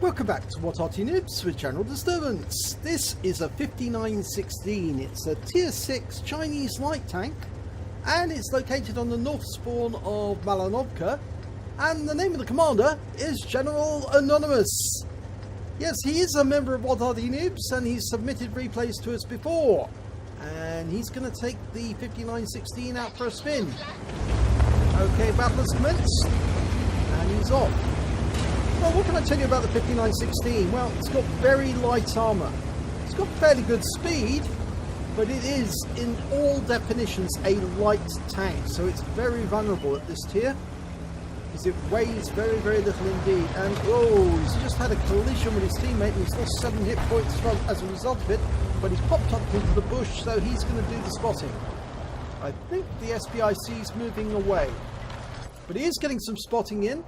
Welcome back to What Arty Noobs with Channel Disturbance. This is a 5916. It's a tier 6 Chinese light tank and it's located on the north spawn of Malinovka, and the name of the commander is General Anonymous. Yes, he is a member of What Arty Noobs and he's submitted replays to us before, and he's going to take the 5916 out for a spin. Okay, battle has commenced and he's off. Well, what can I tell you about the 5916? Well, it's got very light armour. It's got fairly good speed, but it is, in all definitions, a light tank. So it's very vulnerable at this tier, because it weighs very, very little indeed. And, oh, he's just had a collision with his teammate, and he's lost 7 hit points as a result of it. But he's popped up into the bush, so he's going to do the spotting. I think the SPIC is moving away, but he is getting some spotting in.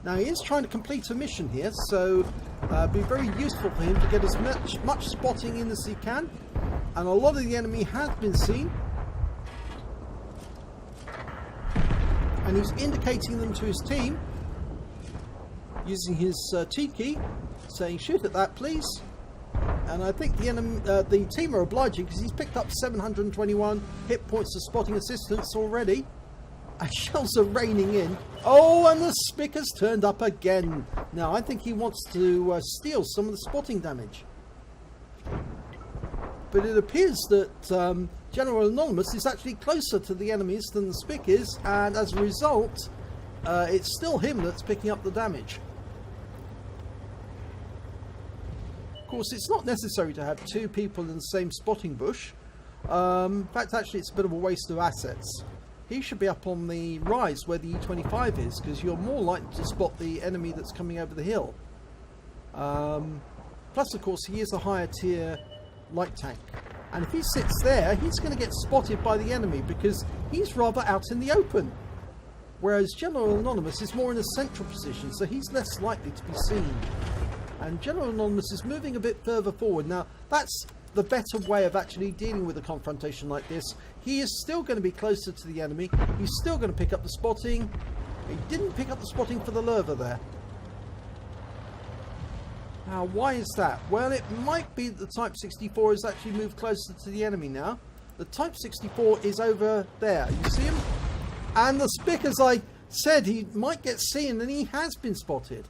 Now he is trying to complete a mission here, so be very useful for him to get as much spotting in as he can. And a lot of the enemy has been seen, and he's indicating them to his team using his T key, saying shoot at that please. And I think the enemy, the team are obliging, because he's picked up 721 hit points of spotting assistance already. And shells are raining in. Oh, and the spick has turned up again. Now, I think he wants to steal some of the spotting damage. But it appears that General Anonymous is actually closer to the enemies than the spick is, and as a result, it's still him that's picking up the damage. Of course, it's not necessary to have 2 people in the same spotting bush. In fact, actually, it's a bit of a waste of assets. He should be up on the rise where the E25 is, because you're more likely to spot the enemy that's coming over the hill. Plus, of course, he is a higher tier light tank. And if he sits there, he's going to get spotted by the enemy, because he's rather out in the open. Whereas General Anonymous is more in a central position, so he's less likely to be seen. And General Anonymous is moving a bit further forward. Now, that's the better way of actually dealing with a confrontation like this. He is still going to be closer to the enemy. He's still going to pick up the spotting. He didn't pick up the spotting for the lurver there. Now, why is that? Well, it might be that the Type 64 has actually moved closer to the enemy now. The Type 64 is over there. You see him? And the spick, as I said, he might get seen, and he has been spotted.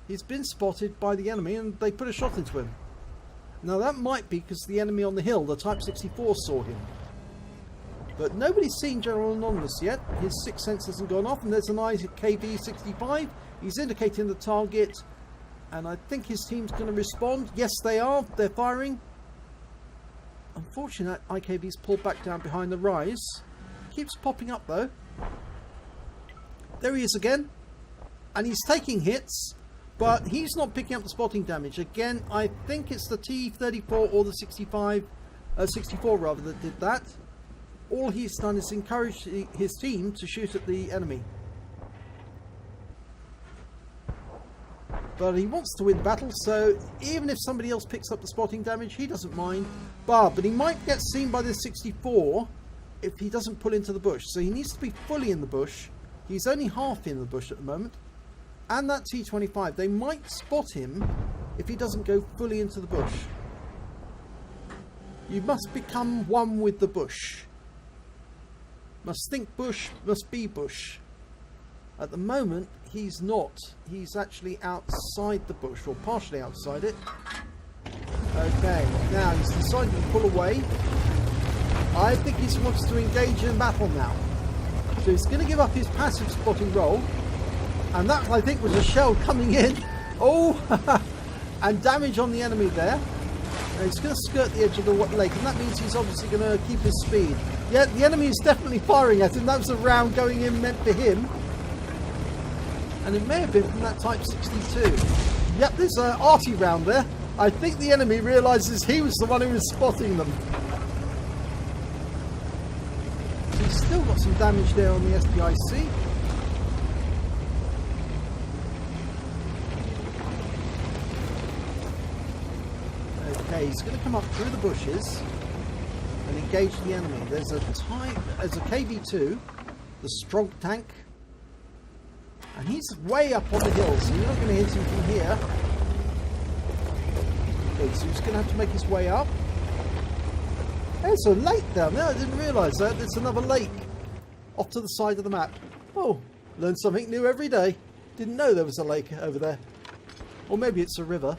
He's been spotted by the enemy, and they put a shot into him. Now that might be because the enemy on the hill, the Type 64, saw him. But nobody's seen General Anonymous yet. His 6th sense hasn't gone off, and there's an IKV-65. He's indicating the target, and I think his team's going to respond. Yes, they are. They're firing. Unfortunately, that IKV's pulled back down behind the rise. Keeps popping up though. There he is again, and he's taking hits. But he's not picking up the spotting damage. Again, I think it's the T34 or the 64 rather, that did that. All he's done is encourage his team to shoot at the enemy. But he wants to win the battle, so even if somebody else picks up the spotting damage, he doesn't mind. But he might get seen by this 64 if he doesn't pull into the bush. So he needs to be fully in the bush. He's only half in the bush at the moment. And that T25, they might spot him if he doesn't go fully into the bush. You must become one with the bush. Must think bush, must be bush. At the moment, he's not. He's actually outside the bush, or partially outside it. Okay, now he's decided to pull away. I think he wants to engage in battle now. So he's going to give up his passive spotting role. And that, I think, was a shell coming in. Oh, and damage on the enemy there. And he's going to skirt the edge of the lake, and that means he's obviously going to keep his speed. Yeah, the enemy is definitely firing at him. That was a round going in meant for him. And it may have been from that Type 62. Yep, there's an Arty round there. I think the enemy realises he was the one who was spotting them. So he's still got some damage there on the SPIC. Okay, he's going to come up through the bushes and engage the enemy. There's a KV-2, the strong tank, And he's way up on the hill, so you're not going to hit him from here. Okay, so he's going to have to make his way up. There's a lake down there. I didn't realise that. There's another lake off to the side of the map. Oh, learn something new every day. Didn't know there was a lake over there. Or maybe it's a river.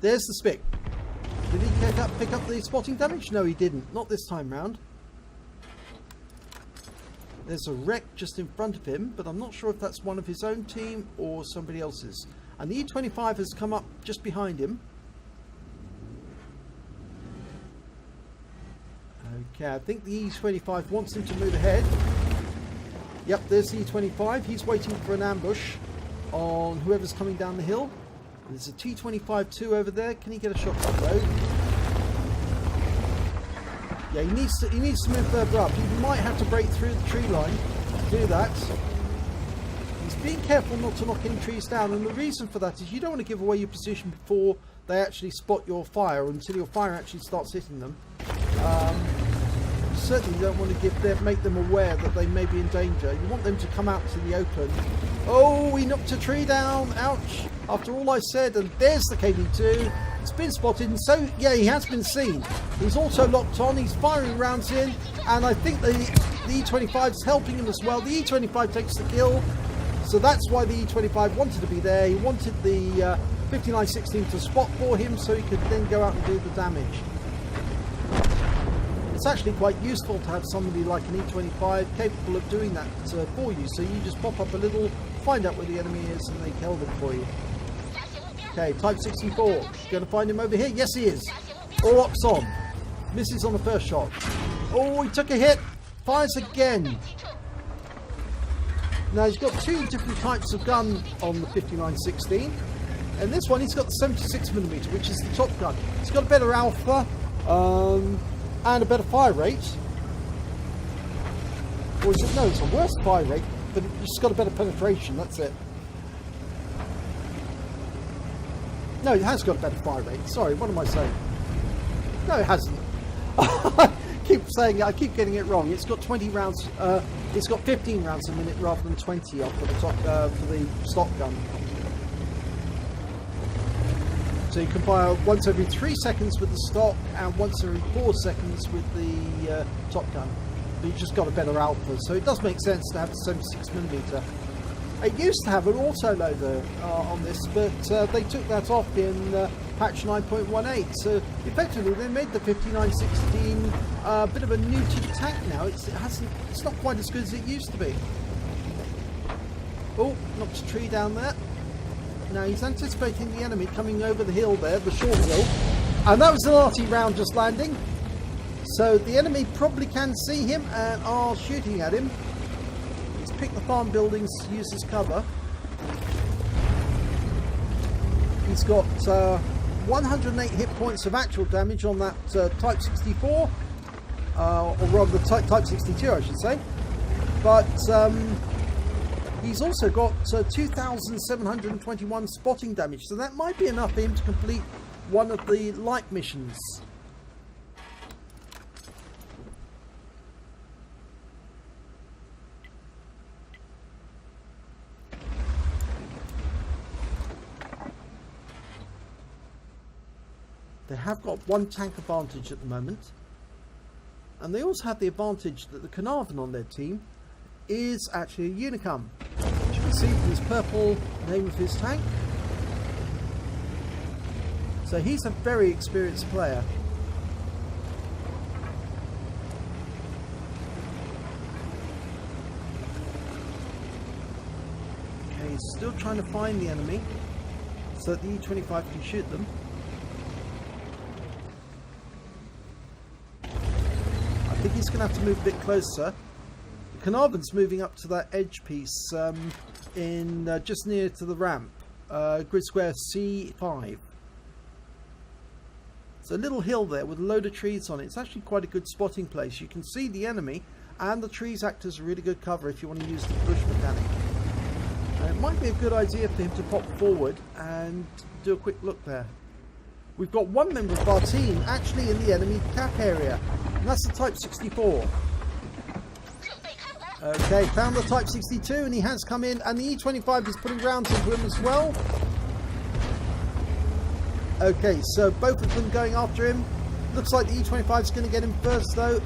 There's the Spic. Did he pick up the spotting damage? No, he didn't. Not this time round. There's a wreck just in front of him, but I'm not sure if that's one of his own team or somebody else's. And the E25 has come up just behind him. Okay, I think the E25 wants him to move ahead. Yep, there's the E25. He's waiting for an ambush on whoever's coming down the hill. There's a T25-2 over there. Can he get a shot up though? Yeah, he needs to move further up. He might have to break through the tree line to do that. He's being careful not to knock any trees down, and the reason for that is you don't want to give away your position before they actually spot your fire, until your fire actually starts hitting them. You certainly don't want to make them aware that they may be in danger. You want them to come out to the open. Oh, he knocked a tree down. Ouch. After all I said, and there's the KD2. It's been spotted, and so, yeah, he has been seen. He's also locked on. He's firing rounds in, and I think the E25 is helping him as well. The E25 takes the kill, so that's why the E25 wanted to be there. He wanted the 5916 to spot for him so he could then go out and do the damage. It's actually quite useful to have somebody like an E25 capable of doing that for you. So you just pop up a little, find out where the enemy is, and they kill them for you. Okay, Type 64. Going to find him over here? Yes, he is. All ops on. Misses on the first shot. Oh, he took a hit. Fires again. Now, he's got two different types of gun on the 5916. And this one, he's got the 76mm, which is the top gun. It's got a better alpha. And a better fire rate. Or is it? No, it's a worse fire rate, but it's just got a better penetration, that's it. No, it has got a better fire rate. Sorry, what am I saying? No, it hasn't. I keep getting it wrong. It's got 20 rounds, it's got 15 rounds a minute rather than 20 off for the top, for the stock gun. So you can fire once every 3 seconds with the stock and once every 4 seconds with the top gun. But you've just got a better alpha, so it does make sense to have the 76mm. It used to have an autoloader on this, but they took that off in patch 9.18. So effectively, they made the 5916 a bit of a new to the tank now. It's not quite as good as it used to be. Oh, knocked a tree down there. Now he's anticipating the enemy coming over the hill there, the short hill, and that was an Arty round just landing. So the enemy probably can see him and are shooting at him. He's picked the farm buildings to use as cover. He's got 108 hit points of actual damage on that Type 64, or rather the Type 62 I should say, but he's also got 2,721 spotting damage, so that might be enough for him to complete one of the light missions. They have got one tank advantage at the moment, and they also have the advantage that the Carnarvon on their team is actually a Unicum. As you can see from his purple name of his tank. So he's a very experienced player. Okay, he's still trying to find the enemy so that the E25 can shoot them. I think he's going to have to move a bit closer. Carnarvon's moving up to that edge piece in just near to the ramp, grid square C5. It's a little hill there with a load of trees on it. It's actually quite a good spotting place. You can see the enemy, and the trees act as a really good cover if you want to use the bush mechanic. And it might be a good idea for him to pop forward and do a quick look there. We've got one member of our team actually in the enemy cap area, and that's the Type 64. Okay, found the Type 62 and he has come in, and the E25 is putting rounds into him as well. Okay, so both of them going after him. Looks like the E25 is going to get him first though.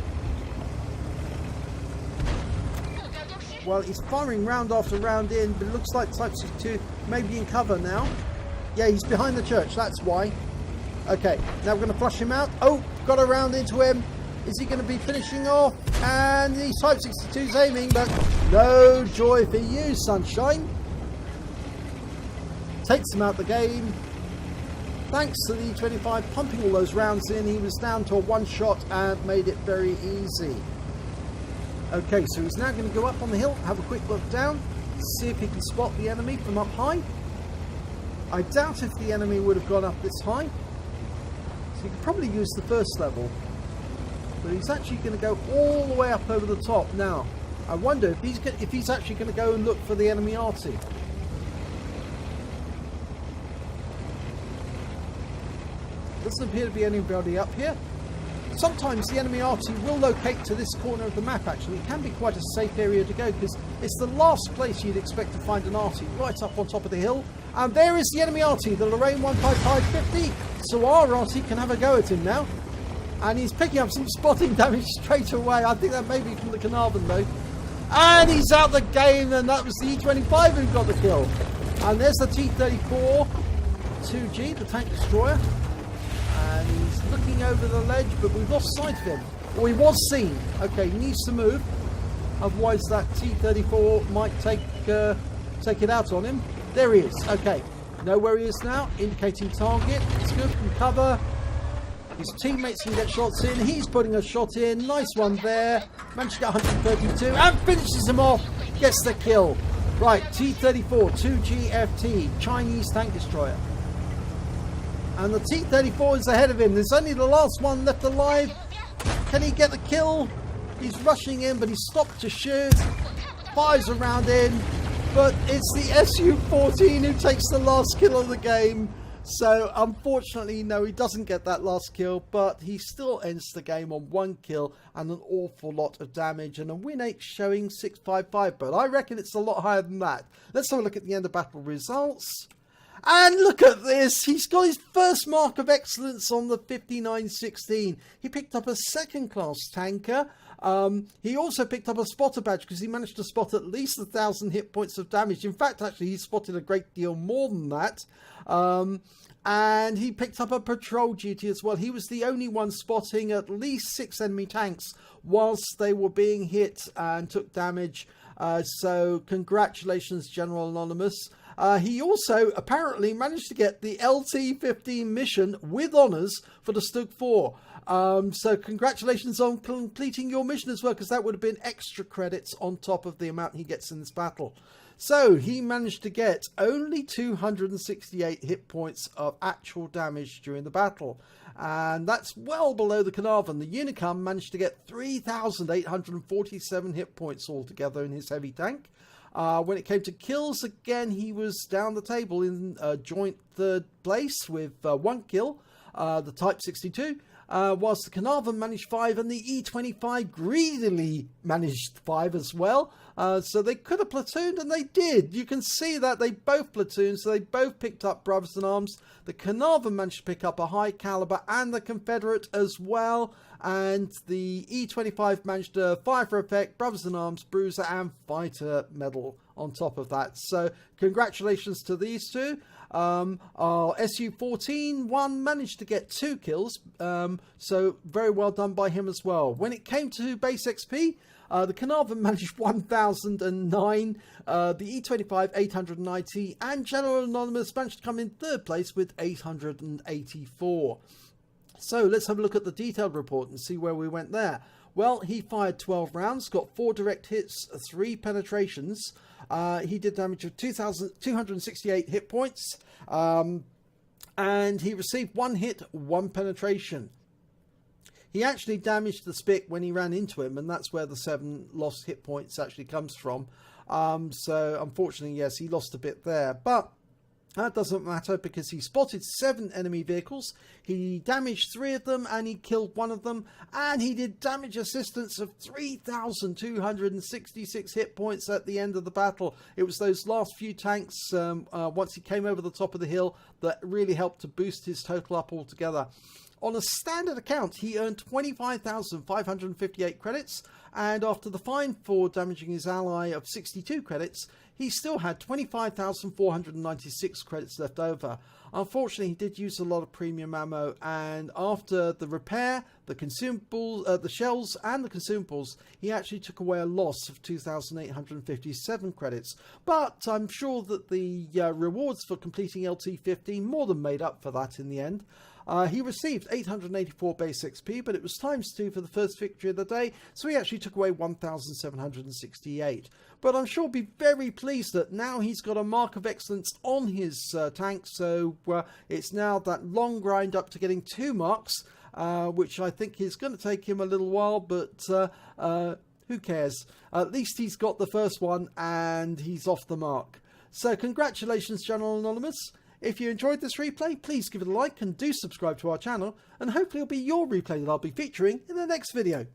Well, he's firing round after round in, but it looks like Type 62 may be in cover now. Yeah, he's behind the church, that's why. Okay, now we're going to flush him out. Oh, got a round into him. Is he going to be finishing off? And the Type 62's aiming, but no joy for you, sunshine. Takes him out the game. Thanks to the E25 pumping all those rounds in, he was down to a one shot and made it very easy. Okay, so he's now going to go up on the hill, have a quick look down, see if he can spot the enemy from up high. I doubt if the enemy would have gone up this high. So he could probably use the first level. But he's actually going to go all the way up over the top. Now, I wonder if he's actually going to go and look for the enemy Arty. Doesn't appear to be anybody up here. Sometimes the enemy Arty will locate to this corner of the map actually. It can be quite a safe area to go because it's the last place you'd expect to find an Arty, right up on top of the hill. And there is the enemy Arty, the Lorraine 15550. So our Arty can have a go at him now. And he's picking up some spotting damage straight away. I think that may be from the Carnarvon though. And he's out the game, and that was the E25 who got the kill. And there's the T-34 2G, the tank destroyer. And he's looking over the ledge, but we've lost sight of him. Or he was seen. Okay, he needs to move. Otherwise that T-34 might take it out on him. There he is. Okay, know where he is now. Indicating target. It's good from cover. His teammates can get shots in. He's putting a shot in. Nice one there. Managed to get 132 and finishes him off. Gets the kill. Right, T-34 2GFT, Chinese tank destroyer. And the T-34 is ahead of him. There's only the last one left alive. Can he get the kill? He's rushing in, but he's stopped to shoot. Fires around in. But it's the Su-14 who takes the last kill of the game. So, unfortunately, no, he doesn't get that last kill. But he still ends the game on 1 kill and an awful lot of damage. And a win 8 showing 655. But I reckon it's a lot higher than that. Let's have a look at the end of battle results. And look at this, he's got his first mark of excellence on the 5916. He picked up a second class tanker. He also picked up a spotter badge because he managed to spot at least 1,000 hit points of damage. In fact, actually, he spotted a great deal more than that. And he picked up a patrol duty as well. He was the only one spotting at least 6 enemy tanks whilst they were being hit and took damage. So congratulations, General Anonymous. He also apparently managed to get the LT-15 mission with honours for the Stug IV. So congratulations on completing your mission as well, because that would have been extra credits on top of the amount he gets in this battle. So he managed to get only 268 hit points of actual damage during the battle. And that's well below the Carnarvon. The Unicum managed to get 3,847 hit points altogether in his heavy tank. When it came to kills, again, he was down the table in joint third place with 1 kill, the Type 62, whilst the Carnarvon managed 5 and the E25 greedily managed 5 as well. So they could have platooned, and they did. You can see that they both platooned, so they both picked up Brothers in Arms. The Carnarvon managed to pick up a high caliber and the Confederate as well. And the E25 managed to fire for effect, Brothers in Arms, Bruiser and Fighter medal on top of that. So congratulations to these two. Our Su-14 one managed to get 2 kills. So very well done by him as well. When it came to base XP, the Carnarvon managed 1,009, the E25 890, and General Anonymous managed to come in third place with 884. So let's have a look at the detailed report and see where we went there. Well, he fired 12 rounds, got 4 direct hits, 3 penetrations. He did damage of 2,268 hit points, and he received 1 hit, 1 penetration. He actually damaged the Spic when he ran into him, and that's where the 7 lost hit points actually comes from. So unfortunately, yes, he lost a bit there, but That doesn't matter because he spotted 7 enemy vehicles, he damaged 3 of them and he killed 1 of them, and he did damage assistance of 3,266 hit points at the end of the battle. It was those last few tanks, once he came over the top of the hill, that really helped to boost his total up altogether. On a standard account, he earned 25,558 credits, and after the fine for damaging his ally of 62 credits, he still had 25,496 credits left over. Unfortunately, he did use a lot of premium ammo, and after the repair, the consumables, the shells and the consumables, he actually took away a loss of 2,857 credits. But I'm sure that the rewards for completing LT15 more than made up for that in the end. He received 884 base XP, but it was ×2 for the first victory of the day, so he actually took away 1,768. But I'm sure he'll be very pleased that now he's got a mark of excellence on his tank, so it's now that long grind up to getting 2 marks, which I think is going to take him a little while, but who cares? At least he's got the first one and he's off the mark. So congratulations, General Anonymous. If you enjoyed this replay, please give it a like and do subscribe to our channel, and hopefully it'll be your replay that I'll be featuring in the next video.